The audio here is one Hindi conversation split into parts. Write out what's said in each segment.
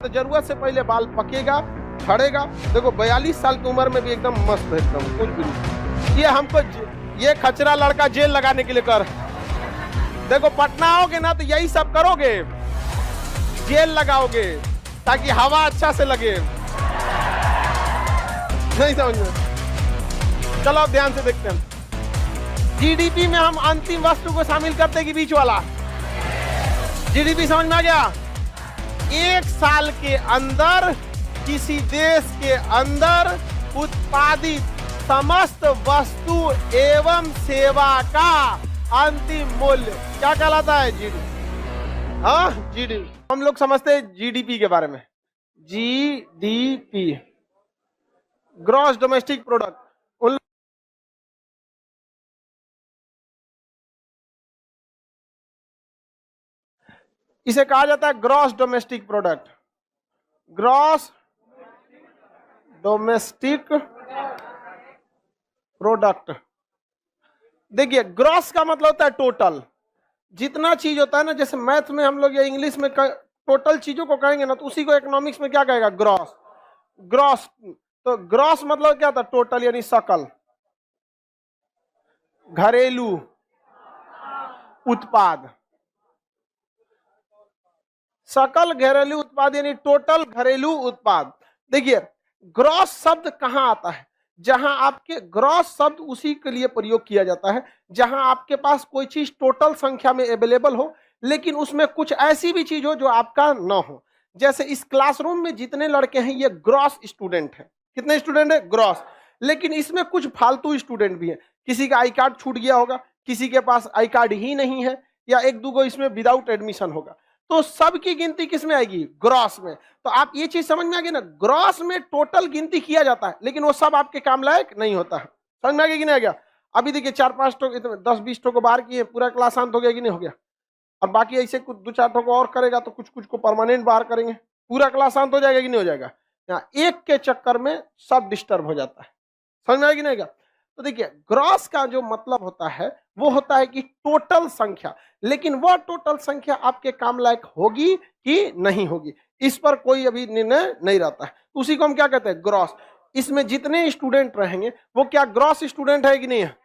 तो जरूरत से पहले बाल पकेगा, झड़ेगा। देखो 42 साल की उम्र में भी एकदम मस्त है, एकदम कुछ भी नहीं। ये हमको ये खचरा लड़का जेल लगाने के लिए कर, देखो पटना आओगे ना तो यही सब करोगे, जेल लगाओगे ताकि हवा अच्छा से लगे। नहीं समझ में? चलो अब ध्यान से देखते हैं। जीडीपी में हम अंतिम वस्तु को शामिल करते हैं कि बीच वाला? जीडीपी समझ में आ गया? एक साल के अंदर किसी देश के अंदर उत्पादित समस्त वस्तु एवं सेवा का अंतिम मूल्य क्या कहलाता है? जीडीपी। हाँ, जीडीपी। हम लोग समझते हैं जीडीपी के बारे में। जीडीपी ग्रॉस डोमेस्टिक प्रोडक्ट, इसे कहा जाता है gross domestic product. Gross domestic product. देखिए ग्रॉस का मतलब होता है टोटल, जितना चीज होता है ना, जैसे मैथ में हम लोग या इंग्लिश में टोटल चीजों को कहेंगे ना, तो उसी को इकोनॉमिक्स में क्या कहेगा? ग्रॉस। ग्रॉस तो ग्रॉस मतलब क्या था? टोटल यानी सकल घरेलू उत्पाद, सकल घरेलू उत्पाद यानी टोटल घरेलू उत्पाद। देखिए ग्रॉस शब्द कहां आता है? जहां आपके ग्रॉस शब्द उसी के लिए प्रयोग किया जाता है जहां आपके पास कोई चीज टोटल संख्या में अवेलेबल हो, लेकिन उसमें कुछ ऐसी भी चीज हो जो आपका ना हो। जैसे इस क्लासरूम में जितने लड़के हैं ये ग्रॉस स्टूडेंट हैं। कितने स्टूडेंट है? ग्रॉस। लेकिन इसमें कुछ फालतू स्टूडेंट भी हैं। किसी का आई कार्ड छूट गया होगा, किसी के पास आई कार्ड ही नहीं है, या एक दो इसमें विदाउट एडमिशन होगा, तो सबकी गिनती किस में आएगी? ग्रॉस में। तो आप ये चीज समझ में आ गई ना, ग्रॉस में टोटल गिनती किया जाता है, लेकिन वो सब आपके काम लायक नहीं होता है। समझ में आ गया कि नहीं आ गया? अभी देखिए 4-5 टो 10-20 टो को बाहर किए, पूरा क्लास शांत हो गया कि नहीं हो गया? और बाकी ऐसे कुछ 2-4 टो को और करेगा तो कुछ कुछ को परमानेंट बाहर करेंगे, पूरा क्लास शांत हो जाएगा कि नहीं हो जाएगा? यहाँ एक के चक्कर में सब डिस्टर्ब हो जाता है। समझ में आएगी नहीं आएगा? तो देखिए ग्रॉस का जो मतलब होता है वो होता है कि टोटल संख्या, लेकिन वह टोटल संख्या आपके काम लायक होगी कि नहीं होगी, इस पर कोई अभी निर्णय नहीं रहता है। उसी को हम क्या कहते हैं? ग्रॉस। इसमें जितने स्टूडेंट रहेंगे वो क्या ग्रॉस स्टूडेंट है कि नहीं है?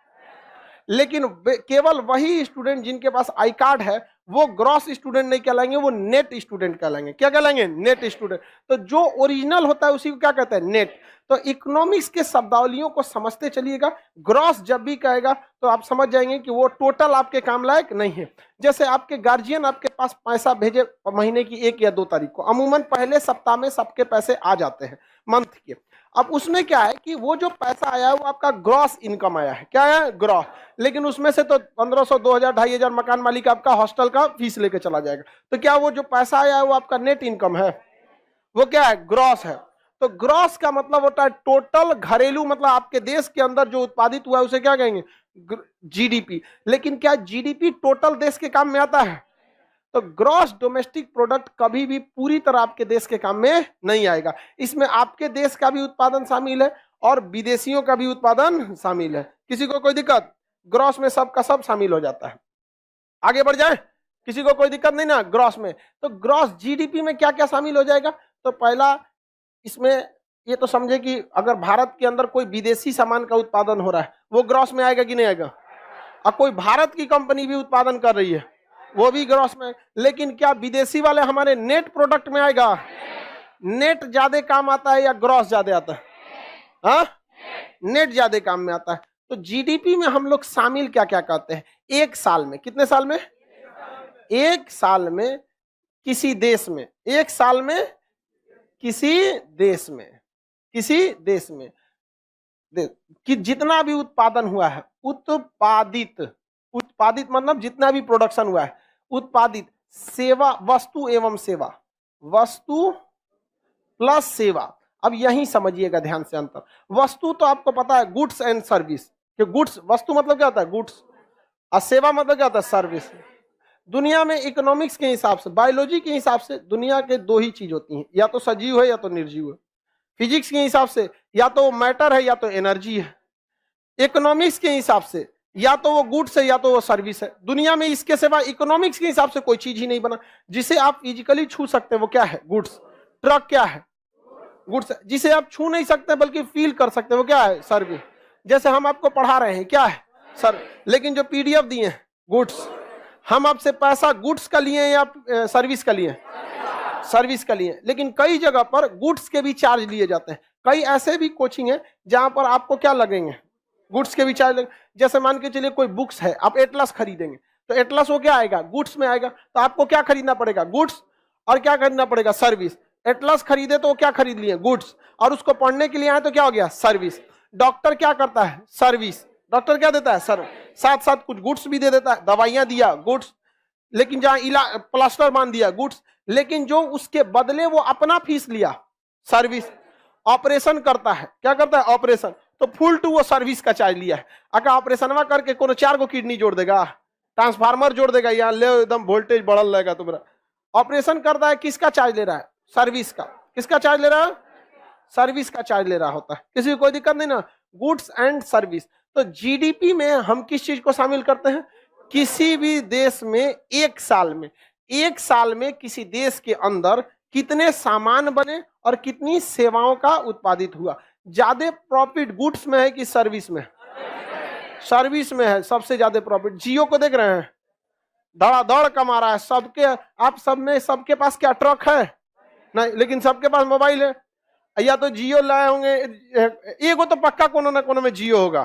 लेकिन केवल वही स्टूडेंट जिनके पास आई कार्ड है वो ग्रॉस स्टूडेंट नहीं कहलाएंगे, वो नेट स्टूडेंट कहलाएंगे। क्या कहलाएंगे? Net student. तो जो ओरिजिनल होता है उसी को क्या कहते हैं? नेट। तो इकोनॉमिक्स के शब्दावलियों को समझते चलिएगा। ग्रॉस जब भी कहेगा तो आप समझ जाएंगे कि वो टोटल आपके काम लायक नहीं है। जैसे आपके गार्जियन आपके पास पैसा भेजे महीने की 1 या 2 तारीख को, अमूमन पहले सप्ताह में सबके पैसे आ जाते हैं मंथ के। अब उसमें क्या है कि वो जो पैसा आया है वो आपका ग्रॉस इनकम आया है। क्या है? ग्रॉस। लेकिन उसमें से तो 1500, 2000, 2500 मकान मालिक आपका हॉस्टल का फीस लेके चला जाएगा। तो क्या वो जो पैसा आया है वो आपका नेट इनकम है? वो क्या है? ग्रॉस है। तो ग्रॉस का मतलब होता है टोटल घरेलू, मतलब आपके देश के अंदर जो उत्पादित हुआ है उसे क्या कहेंगे? जीडीपी। लेकिन क्या जीडीपी टोटल देश के काम में आता है? तो ग्रॉस डोमेस्टिक प्रोडक्ट कभी भी पूरी तरह आपके देश के काम में नहीं आएगा। इसमें आपके देश का भी उत्पादन शामिल है और विदेशियों का भी उत्पादन शामिल है। किसी को कोई दिक्कत? ग्रॉस में सबका सब शामिल हो जाता है। आगे बढ़ जाए, किसी को कोई दिक्कत नहीं ना ग्रॉस में? तो ग्रॉस जीडीपी में क्या क्या शामिल हो जाएगा? तो पहला इसमें ये तो समझे कि अगर भारत के अंदर कोई विदेशी सामान का उत्पादन हो रहा है वो ग्रॉस में आएगा कि नहीं आएगा? और कोई भारत की कंपनी भी उत्पादन कर रही है वो भी ग्रॉस में। लेकिन क्या विदेशी वाले हमारे नेट प्रोडक्ट में आएगा? नेट ज्यादा काम आता है या ग्रॉस ज्यादा आता है? हाँ, नेट ज्यादा काम में आता है। तो जीडीपी में हम लोग शामिल क्या क्या करते हैं? एक साल में, कितने साल में? एक साल में किसी देश में, एक साल में किसी देश में, किसी देश में कि जितना भी उत्पादन हुआ है, उत्पादित, उत्पादित मतलब जितना भी प्रोडक्शन हुआ है, उत्पादित सेवा, वस्तु एवं सेवा, वस्तु प्लस सेवा। अब यही समझिएगा ध्यान से अंतर। वस्तु तो आपको पता है गुड्स एंड सर्विस, कि गुड्स, वस्तु मतलब क्या होता है? गुड्स, और सेवा मतलब क्या होता है? सर्विस। दुनिया में इकोनॉमिक्स के हिसाब से, बायोलॉजी के हिसाब से दुनिया के 2 ही चीज होती हैं, या तो सजीव है या तो निर्जीव है। फिजिक्स के हिसाब से या तो मैटर है या तो एनर्जी है। इकोनॉमिक्स के हिसाब से या तो वो गुड्स है या तो वो सर्विस है। दुनिया में इसके सिवा इकोनॉमिक्स के हिसाब से कोई चीज ही नहीं बना। जिसे आप फिजिकली छू सकते हैं वो क्या है? गुड्स। ट्रक क्या है? गुड्स, जिसे आप छू नहीं सकते बल्कि फील कर सकते हो, क्या है? सर्विस। जैसे हम आपको पढ़ा रहे हैं, क्या है? सर। लेकिन जो पीडीएफ दिए हैं, गुड्स। हम आपसे पैसा गुड्स का लिए या सर्विस का लिए? सर्विस का लिए। लेकिन कई जगह पर गुड्स के भी चार्ज लिए जाते हैं। कई ऐसे भी कोचिंग है जहां पर आपको क्या लगेंगे? गुड्स के भी चार्ज लगेंगे। जैसे मान के चलिए कोई बुक्स है, आप एटलस खरीदेंगे तो एटलस वो क्या आएगा? गुड्स में आएगा। तो आपको क्या खरीदना पड़ेगा? गुड्स। और क्या खरीदना पड़ेगा? सर्विस। एटलस खरीदे तो वो क्या खरीद लिए? गुड्स। और उसको पढ़ने के लिए आए तो क्या हो गया? सर्विस। डॉक्टर क्या करता है? सर्विस। डॉक्टर क्या देता है? सर्विस। साथ साथ कुछ गुड्स भी दे देता है, दवाइयां दिया, गुड्स। लेकिन जहां प्लास्टर बांध दिया, गुड्स। लेकिन जो उसके बदले वो अपना फीस लिया, सर्विस। ऑपरेशन करता है, क्या करता है? ऑपरेशन। तो फुल टू वो सर्विस का चार्ज लिया है। अगर ऑपरेशन करके कोनो 4 गो किडनी जोड़ देगा, ट्रांसफार्मर जोड़ देगा, यहाँ ले एकदम वोल्टेज बढ़ल रहेगा तुम्हारा। ऑपरेशन करता है, किसका चार्ज ले रहा है? सर्विस का। किसका चार्ज ले रहा है? सर्विस का चार्ज ले रहा होता है। किसी को कोई दिक्कत नहीं ना? Goods and service. तो जीडीपी में हम किस चीज को शामिल करते हैं? किसी भी देश में एक साल में किसी देश के अंदर कितने सामान बने और कितनी सेवाओं का उत्पादित हुआ। ज्यादा प्रॉफिट गुड्स में है कि सर्विस में? सर्विस में है सबसे ज्यादा प्रॉफिट। जियो को देख रहे हैं, धड़ाधड़ कमा रहा है। सबके, आप सब में सबके पास क्या ट्रक है? नहीं, लेकिन सबके पास मोबाइल है। या तो जियो लाए होंगे, एगो तो पक्का कोनो ना कोनो में जियो होगा,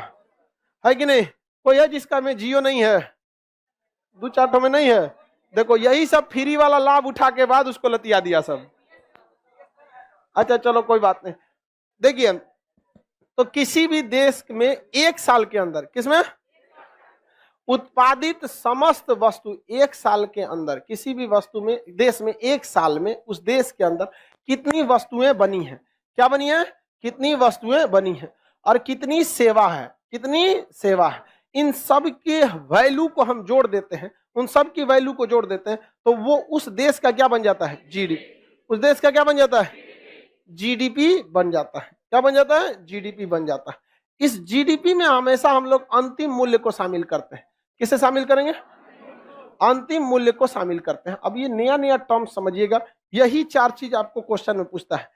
है कि नहीं? कोई है जिसका में जियो नहीं है? 2-4 में नहीं है। देखो, यही सब फ्री वाला लाभ उठा के बाद उसको लतिया दिया सब। अच्छा चलो कोई बात नहीं। देखिए, तो किसी भी देश में एक साल के अंदर, किसमें? उत्पादित समस्त वस्तु एक साल के अंदर, किसी भी वस्तु में, देश में एक साल में उस देश के अंदर कितनी वस्तुएं बनी हैं? क्या बनी है? कितनी वस्तुएं बनी हैं और कितनी सेवा है? कितनी सेवा है? इन सब के वैल्यू को हम जोड़ देते हैं, उन सब की वैल्यू को जोड़ देते हैं, तो वो उस देश का क्या बन जाता है? जीडीपी। उस देश का क्या बन जाता है? जीडीपी बन जाता है। क्या बन जाता है? जीडीपी बन जाता है। इस जीडीपी में हमेशा हम लोग अंतिम मूल्य को शामिल करते हैं। किसे शामिल करेंगे? अंतिम मूल्य को शामिल करते हैं। अब ये नया नया टर्म समझिएगा, यही 4 चीज आपको क्वेश्चन में पूछता है।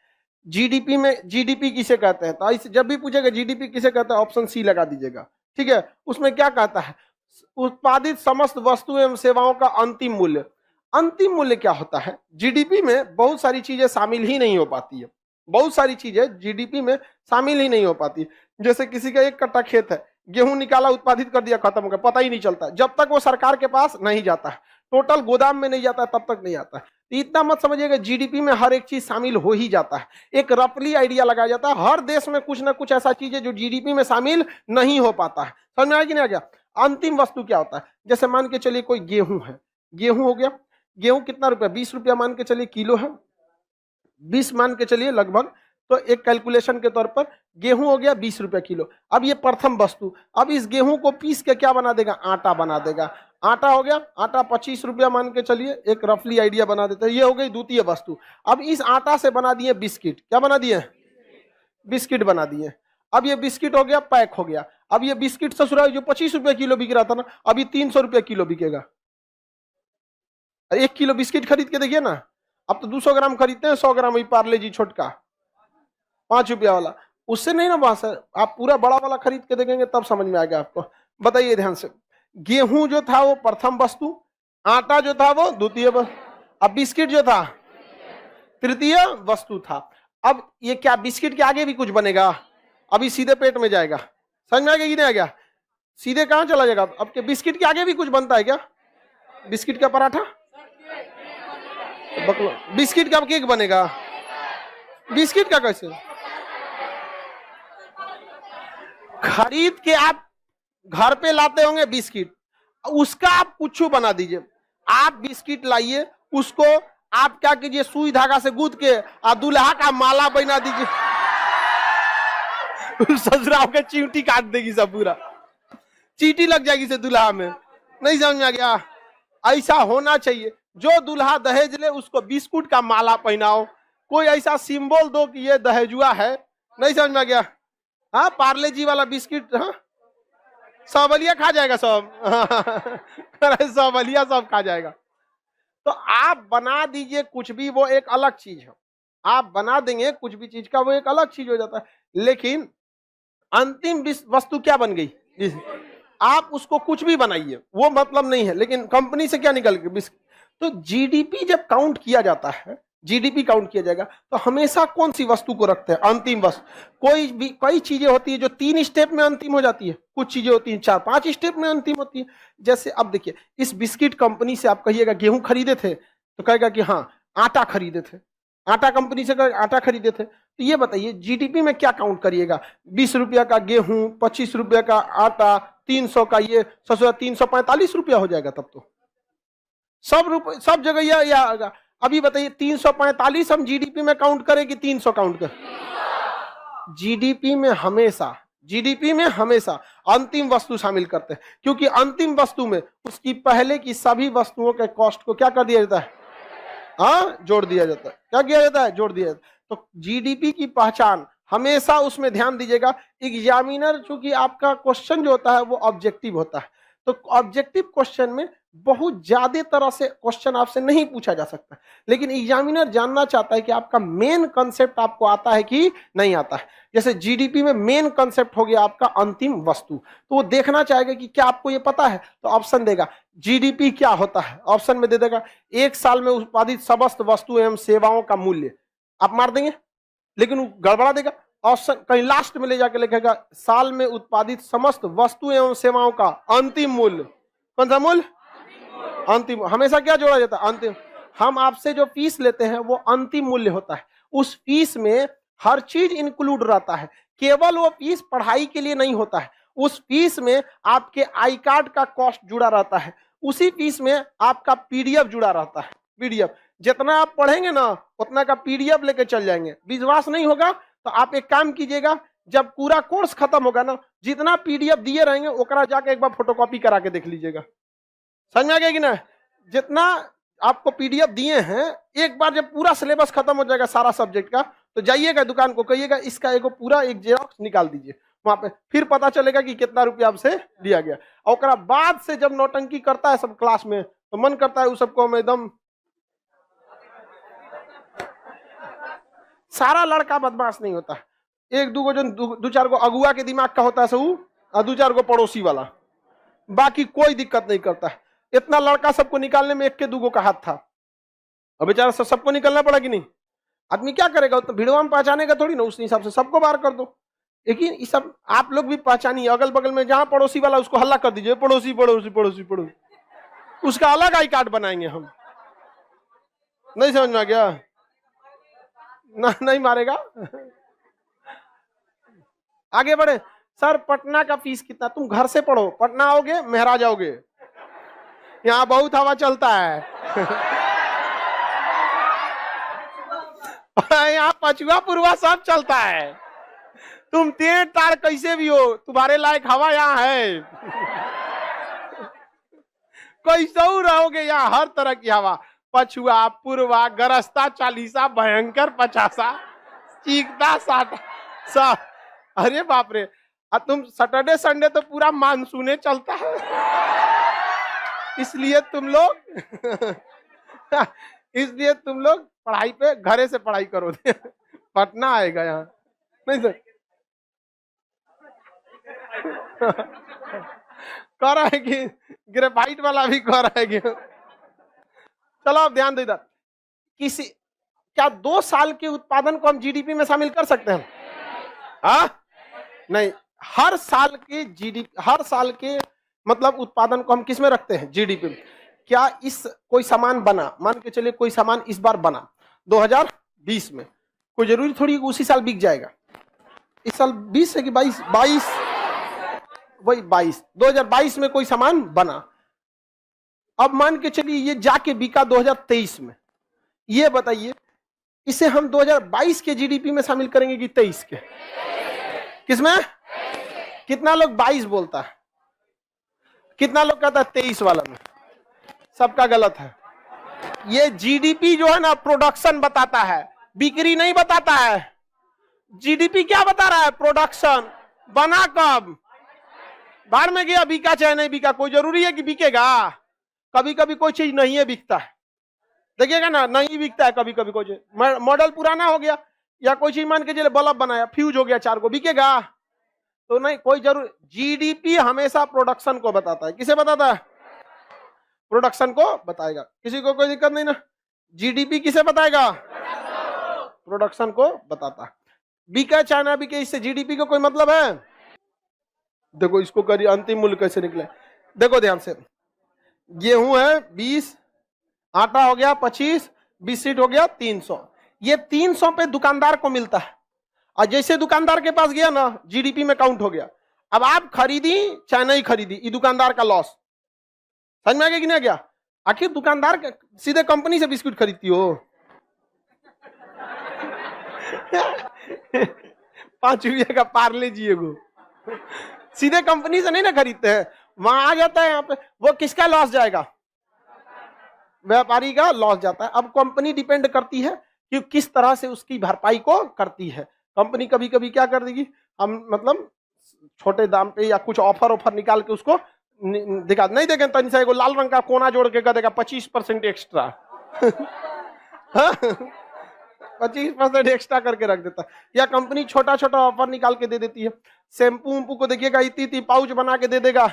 जीडीपी में, जीडीपी किसे कहते हैं? तो जब भी पूछेगा जीडीपी किसे कहता है, ऑप्शन सी लगा दीजिएगा, ठीक है? उसमें क्या कहता है? उत्पादित समस्त वस्तु एवं सेवाओं का अंतिम मूल्य। अंतिम मूल्य क्या होता है? जीडीपी में बहुत सारी चीजें शामिल ही नहीं हो पाती है, बहुत सारी चीजें जीडीपी में शामिल ही नहीं हो पाती। जैसे किसी का 1 कट्टा खेत है, गेहूं निकाला, उत्पादित कर दिया, खत्म हो गया, पता ही नहीं चलता जब तक वो सरकार के पास नहीं जाता है, टोटल गोदाम में नहीं जाता है, तब तक नहीं आता है। तो इतना मत समझिएगा, जीडीपी में हर एक चीज शामिल हो ही जाता है। एक रफली आइडिया लगाया जाता है, हर देश में कुछ ना कुछ ऐसा चीज है जो जीडीपी में शामिल नहीं हो पाता है। समझ में आया कि नहीं आ गया? अंतिम वस्तु क्या होता है? जैसे मान के चलिए कोई गेहूं है, गेहूं हो गया, गेहूं कितना रुपया? 20 रुपया मान के चलिए किलो है, 20 मान के चलिए लगभग। तो एक कैलकुलेशन के तौर पर गेहूं हो गया 20 रुपया किलो। अब ये प्रथम वस्तु। अब इस गेहूं को पीस के क्या बना देगा? आटा बना देगा। आटा हो गया, आटा 25 रुपया मान के चलिए, एक रफली आइडिया बना देते हैं। ये हो गई द्वितीय वस्तु। अब इस आटा से बना दिए बिस्किट। क्या बना दिए? बिस्किट बना दिए। अब ये बिस्किट हो गया, पैक हो गया। अब ये बिस्किट ससुराल जो 25 रुपया किलो बिक रहा था ना, अभी 300 रुपया किलो बिकेगा। 1 किलो बिस्किट खरीद के देखिए ना, अब तो 200 ग्राम खरीदते हैं, 100 ग्राम पार्ले जी छोटका 5 रुपया वाला, उससे नहीं ना बात है। आप पूरा बड़ा वाला खरीद के देखेंगे तब समझ में आएगा आपको। बताइए ध्यान से, गेहूं जो था वो प्रथम वस्तु, आटा जो था वो द्वितीय वस्तु, अब बिस्किट जो था तृतीय वस्तु था। अब ये क्या बिस्किट के आगे भी कुछ बनेगा? अभी सीधे पेट में जाएगा। समझ में आ गया कि नहीं आ गया? सीधे कहां चला जाएगा? अब के बिस्किट के आगे भी कुछ बनता है क्या? बिस्किट का पराठा, बिस्किट का केक बनेगा, बिस्किट का कैसे? खरीद के आप घर पे लाते होंगे बिस्किट, उसका आप कुछ बना दीजिए। आप बिस्किट लाइए, उसको आप क्या कीजिए, सुई धागा से गूंथ के और दूल्हा का माला बना दीजिए। ससुराल के चींटी काट देगी सब, पूरा चींटी लग जाएगी से दूल्हा में। नहीं समझ में आ गया? ऐसा होना चाहिए। जो दूल्हा दहेज ले उसको बिस्कुट का माला पहनाओ, कोई ऐसा सिंबल दो कि ये दहेजुआ है। नहीं समझ में आ गया? हाँ, पार्ले जी वाला बिस्किट, हाँ सबलिया खा जाएगा सब। सबलिया सब खा जाएगा। तो आप बना दीजिए कुछ भी, वो एक अलग चीज है। आप बना देंगे कुछ भी चीज का, वो एक अलग चीज हो जाता है, लेकिन अंतिम वस्तु क्या बन गई? आप उसको कुछ भी बनाइए, वो मतलब नहीं है, लेकिन कंपनी से क्या निकल गया? तो जीडीपी जब काउंट किया जाता है, जीडीपी काउंट किया जाएगा, तो हमेशा कौन सी वस्तु को रखते हैं? अंतिम वस्तु। कोई भी कई चीजें होती है जो 3 स्टेप में अंतिम हो जाती है, कुछ चीजें होती हैं 4-5 स्टेप में अंतिम होती है। जैसे अब देखिए, इस बिस्किट कंपनी से आप कहिएगा गेहूं खरीदे थे, तो कहेगा कि हाँ आटा खरीदे थे, आटा कंपनी से आटा खरीदे थे। तो ये बताइए जीडीपी में क्या काउंट करिएगा? 20 रुपया का गेहूं, 25 रुपया का आटा, 300 का ये, 345 रुपया हो जाएगा। तब तो सब जगह यह आएगा। अभी बताइए 345 हम जीडीपी में काउंट करें कि 300 काउंट करें? जीडीपी में हमेशा अंतिम वस्तु शामिल करते हैं, क्योंकि अंतिम वस्तु में उसकी पहले की सभी वस्तुओं के कॉस्ट को क्या कर दिया जाता है? हाँ, जोड़ दिया जाता है। क्या किया जाता है? जोड़ दिया जाता है। तो जीडीपी की पहचान हमेशा उसमें ध्यान दीजिएगा। एग्जामिनर चूंकि आपका क्वेश्चन जो होता है वो ऑब्जेक्टिव होता है, तो ऑब्जेक्टिव क्वेश्चन में बहुत ज्यादा तरह से क्वेश्चन आपसे नहीं पूछा जा सकता, लेकिन एग्जामिनर जानना चाहता है कि आपका मेन कंसेप्ट आपको आता है कि नहीं आता है। जैसे जीडीपी में मेन कंसेप्ट हो गया आपका अंतिम वस्तु, तो वो देखना चाहेगा कि क्या आपको ये पता है, तो ऑप्शन देगा जीडीपी क्या होता है, ऑप्शन में दे देगा 1 साल में उत्पादित समस्त वस्तु एवं सेवाओं का मूल्य। आप मार देंगे, लेकिन वो गड़बड़ा देगा, ऑप्शन कहीं लास्ट में ले जाकर लिखेगा साल में उत्पादित समस्त वस्तु एवं सेवाओं का अंतिम मूल्य। कौन सा मूल्य? अंतिम। हमेशा क्या जोड़ा जाता है? अंतिम। हम आपसे जो फीस लेते हैं वो अंतिम मूल्य होता है, उस फीस में हर चीज इंक्लूड रहता है, केवल वो फीस पढ़ाई के लिए नहीं होता है, उस फीस में आपके आई कार्ड का कॉस्ट जुड़ा रहता है, उसी फीस में आपका पीडीएफ जुड़ा रहता है। पीडीएफ जितना आप पढ़ेंगे ना उतना का पीडीएफ लेके चल जाएंगे। विश्वास नहीं होगा तो आप एक काम कीजिएगा, जब पूरा कोर्स खत्म होगा ना, जितना पीडीएफ दिए रहेंगे ओकरा जाके एक बार फोटोकॉपी करा के देख लीजिएगा। समझ में आ गया कि ना? जितना आपको पीडीएफ दिए हैं, एक बार जब पूरा सिलेबस खत्म हो जाएगा सारा सब्जेक्ट का, तो जाइएगा दुकान को, कहिएगा इसका एक पूरा एक जेरॉक्स निकाल दीजिए, वहां पे फिर पता चलेगा कि कितना रुपया आपसे लिया गया। और ओकरा बाद से जब नौटंकी करता है सब क्लास में, तो मन करता है उस सबको हम एकदम। सारा लड़का बदमाश नहीं होता, एक दूगो जो दो चार गो अगुआ के दिमाग का होता है सऊ, और 2-4 गो पड़ोसी वाला, बाकी कोई दिक्कत नहीं करता है। इतना लड़का सबको निकालने में 1 के 2 गो का हाथ था, अब बेचारा सबको निकलना पड़ा कि नहीं? आदमी क्या करेगा? तो भीड़वा में पहचानेगा थोड़ी ना, उस हिसाब से सबको बाहर कर दो। लेकिन ये सब आप लोग भी पहचानिए, अगल बगल में जहां पड़ोसी वाला उसको हल्ला कर दीजिए, पड़ोसी पड़ोसी पड़ोसी पड़ोसी, उसका अलग आई कार्ड बनाएंगे हम। नहीं समझ में आ गया? ना, नहीं मारेगा। आगे बढ़े। सर पटना का फीस कितना? तुम घर से पढ़ो, पटना आओगे मेहरा जाओगे, यहाँ बहुत हवा चलता है। यहाँ पछुआ पुरवा सब चलता है, तुम 3 तार कैसे भी हो, तुम्हारे लायक हवा यहाँ है। कैसे रहोगे यहाँ? हर तरह की हवा, पछुआ पुरवा, गरस्ता, चालीसा, भयंकर 50, चीखता 60। अरे बाप रे, तुम सैटरडे संडे तो पूरा मानसूने चलता है, इसलिए तुम लोग पढ़ाई पे घरे से पढ़ाई करो। पटना आएगा यहाँ नहीं सर? कह रहा है कि ग्रेफाइट वाला भी कह रहा है कि चलो आप ध्यान दो इधर। क्या 2 साल के उत्पादन को हम जीडीपी में शामिल कर सकते हैं? नहीं, हर साल के मतलब उत्पादन को हम किस में रखते हैं? जीडीपी में। क्या इस कोई सामान बना, मान के चलिए कोई सामान इस बार बना 2020 में, कोई जरूरी थोड़ी उसी साल बिक जाएगा। इस साल 20 है कि 22 वही 2022 में कोई सामान बना, अब मान के चलिए ये जाके बिका 2023 में, ये बताइए इसे हम 2022 के जीडीपी में शामिल करेंगे कि 23 के? किसमें? कितना लोग 22 बोलता है, कितना लोग कहता है 23 वाला में? सबका गलत है। ये जीडीपी जो है ना प्रोडक्शन बताता है, बिक्री नहीं बताता है। जीडीपी क्या बता रहा है? प्रोडक्शन। बना कब? बाहर में गया, बिका चाहे नहीं बिका, कोई जरूरी है कि बिकेगा? कभी कभी कोई चीज नहीं है बिकता है, देखिएगा ना, नहीं बिकता है कभी कभी। कोई मॉडल पुराना हो गया या कोई चीज मान के चले बल्ब बनाया, फ्यूज हो गया 4 को, बिकेगा तो नहीं, कोई जरूर। जीडीपी हमेशा प्रोडक्शन को बताता है। किसे बताता है? प्रोडक्शन को बताएगा। किसी को कोई दिक्कत नहीं ना? जीडीपी किसे बताएगा? प्रोडक्शन को बताता है। बिका चाइना बिके, इससे जीडीपी को कोई मतलब है? देखो इसको करिए, अंतिम मूल्य कैसे निकले देखो ध्यान से। गेहूं है 20, आटा हो गया 25, बिस्किट हो गया 300। ये 300 पे दुकानदार को मिलता है, और जैसे दुकानदार के पास गया ना, जीडीपी में काउंट हो गया। अब आप खरीदी चाहे नहीं खरीदी, ये दुकानदार का लॉस। समझ में आ गया कि नहीं गया? आखिर दुकानदार सीधे कंपनी से बिस्कुट खरीदती हो 5 रुपये का पार्ले जी एगो, सीधे कंपनी से नहीं ना खरीदते हैं, वहां आ जाता है। यहाँ पे वो किसका लॉस जाएगा? व्यापारी का लॉस जाता है। अब कंपनी डिपेंड करती है कि किस तरह से उसकी भरपाई को करती है। कंपनी कभी कभी क्या कर देगी, हम मतलब छोटे दाम पे या कुछ ऑफर निकाल के उसको दिखा नहीं देंगे, तनी सा एगो लाल रंग का कोना जोड़ के कर देगा 25% एक्स्ट्रा 25% एक्स्ट्रा करके रख देता है। या कंपनी छोटा छोटा ऑफर निकाल के दे देती है। शैम्पू उम्पू को देखिएगा, इतनी पाउच बना के दे देगा,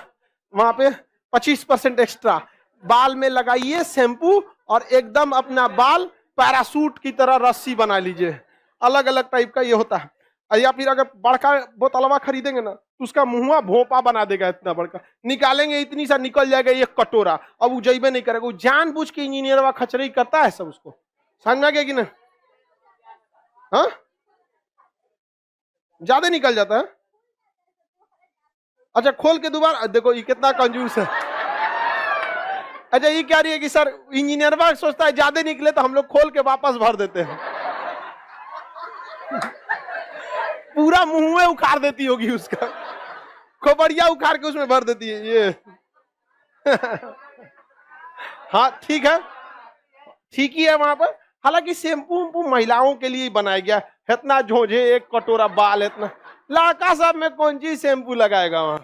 वहां पे 25% एक्स्ट्रा। बाल में लगाइए शैम्पू और एकदम अपना बाल पैरासूट की तरह रस्सी बना लीजिए। अलग अलग टाइप का ये होता है। या फिर अगर बड़का बोतलवा खरीदेंगे ना, तो उसका मुंहवा भोपा बना देगा इतना बड़का, निकालेंगे इतनी सा निकल जाएगा 1 कटोरा। अब वो जैबे नहीं करेगा, वो जानबूझ के इंजीनियरवा खचरई करता है सब उसको। समझ में आ गया कि नहीं? हाँ, ज्यादा निकल जाता है। अच्छा खोल के दोबारा देखो, ये कितना कंजूस है। अच्छा ये क्या रही है कि सर इंजीनियर सोचता है ज्यादा निकले तो हम लोग खोल के वापस भर देते हैं पूरा मुंह में उखाड़ देती होगी उसका, खोपड़िया उखाड़ के उसमें भर देती है ये हाँ ठीक है, ठीक ही है वहां पर। हालांकि शैम्पू उम्पू महिलाओं के लिए बनाया गया। इतना झोझे 1 कटोरा बाल, इतना लड़का साहब में कौन सी शैम्पू लगाएगा वहां?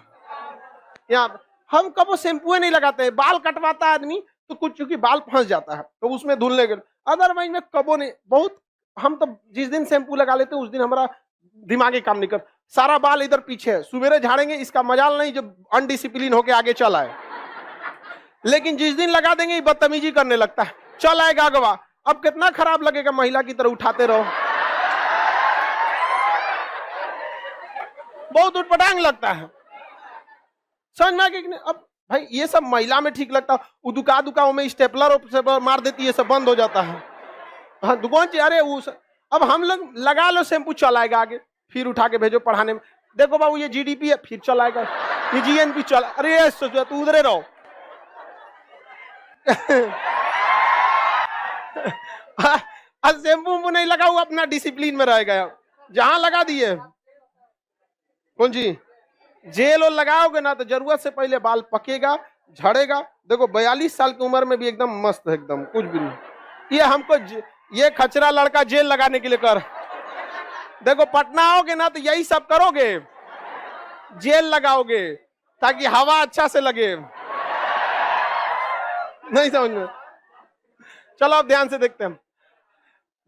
यहाँ हम कबो शैम्पू नहीं लगाते हैं। बाल कटवाता है आदमी तो कुछ चूंकि बाल फंस जाता है तो उसमें धुलने के, अदरवाइज में कबो नहीं। बहुत हम तो जिस दिन शैम्पू लगा लेते उस दिन हमारा दिमागी काम नहीं कर, सारा बाल इधर पीछे है। सुबेरे झाड़ेंगे, इसका मजाल नहीं जो अनडिसिप्लिन होके आगे चला है, लेकिन जिस दिन लगा देंगे बदतमीजी करने लगता है, चल आएगा अगवा। अब कितना खराब लगेगा, महिला की तरह उठाते रहो, बहुत उटपटांग लगता है। समझ में आ गया? अब भाई ये सब महिला में ठीक लगता है, दुका दुकाओं में स्टेपलर मार देती है, सब बंद हो जाता है। हाँ दुकान चाहिए, अरे वो अब हम लोग लगा लो शैम्पू, चलाएगा आगे, फिर उठा के भेजो पढ़ाने में। देखो बाबू ये जीडीपी है, फिर चलाएगा, ये जीएनपी चला, अरे सोचो तू उधरे रहो शैम्पू नहीं लगाऊ, अपना डिसिप्लिन में रहेगा। जहां लगा दिए कौन जी जेल और लगाओगे ना तो जरूरत से पहले बाल पकेगा, झड़ेगा। देखो 42 साल की उम्र में भी एकदम मस्त है, एकदम कुछ भी नहीं। ये हमको ये खचरा लड़का जेल लगाने के लिए कर, देखो पटना आओगे ना तो यही सब करोगे, जेल लगाओगे ताकि हवा अच्छा से लगे। नहीं समझ में? चलो अब ध्यान से देखते हैं।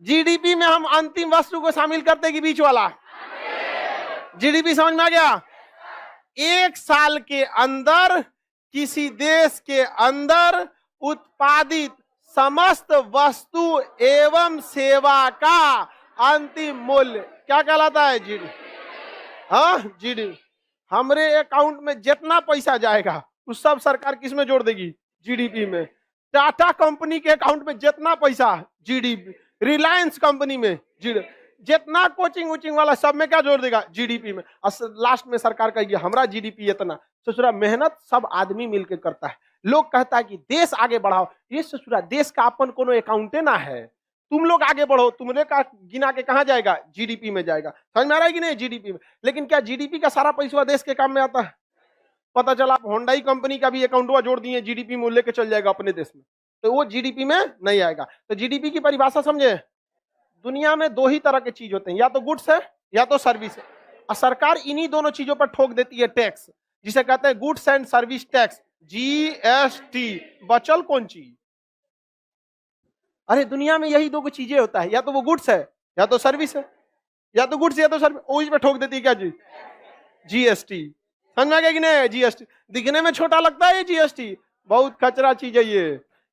जीडीपी में हम अंतिम वस्तु को शामिल करते कि बीच वाला? जीडीपी समझ में आ गया? 1 साल के अंदर किसी देश के अंदर उत्पादित समस्त वस्तु एवं सेवा का अंतिम मूल्य क्या कहलाता है? जीडीपी। हाँ जीडीपी। हमरे अकाउंट में जितना पैसा जाएगा उस सब सरकार किस में जोड़ देगी? जीडीपी में। टाटा कंपनी के अकाउंट में जितना पैसा, जीडीपी। रिलायंस कंपनी में जीडीपी। जितना कोचिंग वोचिंग वाला सब में क्या जोड़ देगा? जीडीपी में। लास्ट में सरकार कहेगी हमारा जीडीपी इतना। ससुरा मेहनत सब आदमी मिलकर करता है। लोग कहता है कि देश आगे बढ़ाओ, ये ससुरा देश का अपन कोनो अकाउंटे ना है। तुम लोग आगे बढ़ो, तुमने का गिना के कहा जाएगा? जीडीपी में जाएगा। समझ में आ रहा है कि नहीं? जीडीपी में। लेकिन क्या जीडीपी का सारा पैसा देश के काम में आता है? पता चला आप होंडाई कंपनी का भी अकाउंट जोड़ दिए जीडीपी में, लेके चल जाएगा अपने देश में, तो वो जीडीपी में नहीं आएगा। तो जीडीपी की परिभाषा समझे? दुनिया में 2 ही तरह के चीज होते हैं, या तो गुड्स है या तो सर्विस है। और सरकार इन्हीं दोनों चीजों पर ठोक देती है टैक्स, जिसे कहते हैं goods and service tax, GST. बचल कौन चीज? अरे दुनिया में यही दो चीजें होता है, या तो वो गुड्स है या तो सर्विस है, या तो गुड्स या तो सर्विस, वो इसमें ठोक देती है क्या जी? जीएसटी। समझ में आ गया कि नहीं? जीएसटी दिखने में छोटा लगता है, ये जीएसटी बहुत खचरा चीज है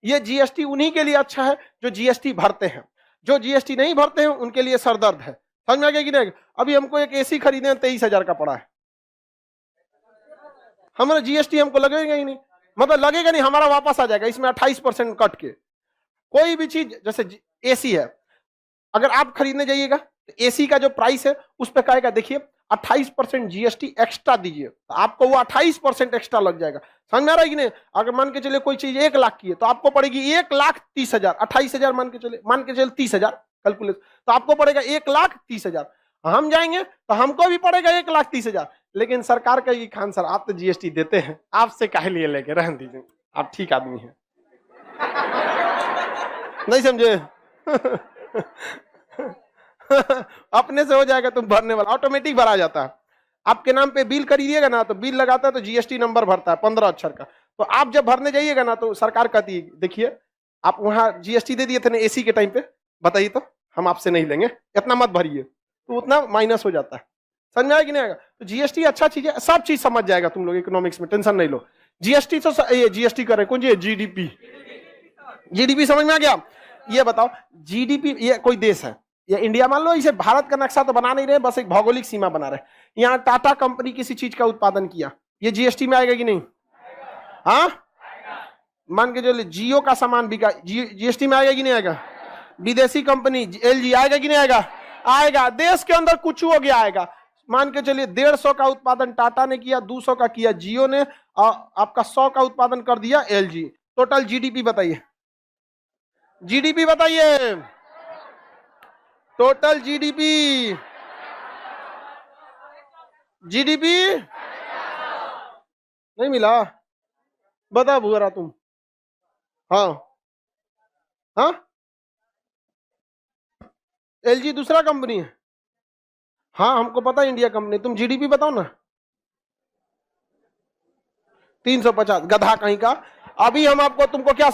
ये जीएसटी उन्हीं के लिए अच्छा है जो जीएसटी भरते हैं, जो जीएसटी नहीं भरते हैं उनके लिए सरदर्द है। समझ में आ गया कि नहीं? अभी हमको एक एसी खरीदे 23,000 का पड़ा है, हमारा जीएसटी हमको लगेगा ही नहीं, मतलब लगेगा नहीं, हमारा वापस आ जाएगा इसमें 28% कट के। कोई भी चीज जैसे एसी है, अगर आप खरीदने जाइएगा तो एसी का जो प्राइस है उस पर कहेगा देखिए 28% जीएसटी एक्स्ट्रा दीजिए, तो आपको वो 28% एक्स्ट्रा लग जाएगा। समझ में आ रहा है कि नहीं? अगर मान के चले कोई चीज 1 लाख की है तो आपको पड़ेगी 1,30,000, 28,000 मान के चले 30,000 कैलकुलेट, तो आपको पड़ेगा 1,30,000। हम जाएंगे तो हमको भी पड़ेगा 1,30,000, लेकिन सरकार कहेगी खान सर आप तो जीएसटी देते हैं, आपसे काहे लिए लेके, रहने दीजिए, आप ठीक आदमी हैं। नहीं समझे? अपने से हो जाएगा, तुम भरने वाला ऑटोमेटिक भरा जाता है। आपके नाम पे बिल खरीदिएगा ना तो बिल लगाता है तो जीएसटी नंबर भरता है 15 अक्षर का, तो आप जब भरने जाइएगा ना तो सरकार कहती है देखिए आप वहां जीएसटी दे दिए थे ना एसी के टाइम पे, बताइए तो हम आपसे नहीं लेंगे, इतना मत भरिए, तो उतना माइनस हो जाता है। समझ में आएगा कि नहीं आएगा? तो जीएसटी अच्छा चीज है, सब चीज समझ जाएगा तुम लोग इकोनॉमिक्स में, टेंशन नहीं लो। जीएसटी तो ये जीएसटी कर रहे कौन जी? जीडीपी। जीडीपी समझ में आ गया? ये बताओ जीडीपी ये कोई देश है, ये इंडिया मान लो, इसे भारत का नक्शा तो बना नहीं रहे, बस एक भौगोलिक सीमा बना रहे। यहाँ टाटा कंपनी किसी चीज का उत्पादन किया, ये जीएसटी में आएगा कि नहीं? हाँ मान के चलिए जियो का सामान बिका, जीएसटी में आएगा कि नहीं आएगा? विदेशी कंपनी एलजी आएगा कि नहीं आएगा? आएगा। देश के अंदर कुछ हो गया आएगा। मान के चलिए 150 का उत्पादन टाटा ने किया, 200 का किया जियो ने, और आपका 100 का उत्पादन कर दिया एलजी। टोटल जीडीपी बताइए, जीडीपी बताइए, टोटल जीडीपी, जीडीपी नहीं मिला? बता भूरा तुम। हाँ हाँ एलजी दूसरा कंपनी है, हाँ हमको पता है इंडिया कंपनी, तुम जीडीपी बताओ ना। 350 गधा कहीं का। अभी हम आपको तुमको क्या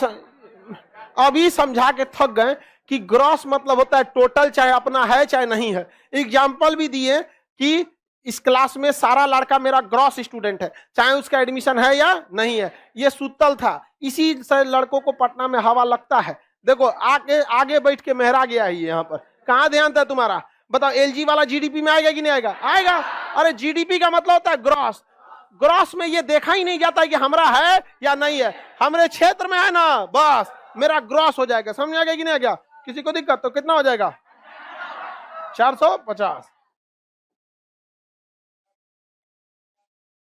अभी समझा के थक गए कि ग्रॉस मतलब होता है टोटल, चाहे अपना है चाहे नहीं है। एग्जाम्पल भी दिए कि इस क्लास में सारा लड़का मेरा ग्रॉस स्टूडेंट है, चाहे उसका एडमिशन है या नहीं है। ये सूतल था, इसी से लड़कों को पटना में हवा लगता है। देखो आगे आगे बैठ के मेहरा गया है यहाँ पर, कहाँ ध्यान था तुम्हारा? बताओ एलजी वाला जीडीपी में आएगा कि नहीं आएगा? आएगा। अरे जीडीपी का मतलब होता है ग्रॉस, ग्रॉस में ये देखा ही नहीं जाता है कि हमारा है या नहीं है, हमारे क्षेत्र में है ना, बस मेरा ग्रॉस हो जाएगा। समझ आ गया कि नहीं आ गया? किसी को दिक्कत तो कितना हो जाएगा? 450।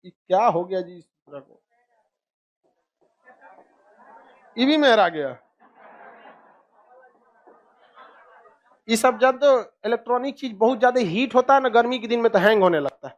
क्या हो गया जी? ये भी मेहरा गया। ये सब जब तो इलेक्ट्रॉनिक चीज बहुत ज्यादा हीट होता है ना गर्मी के दिन में तो हैंग होने लगता है।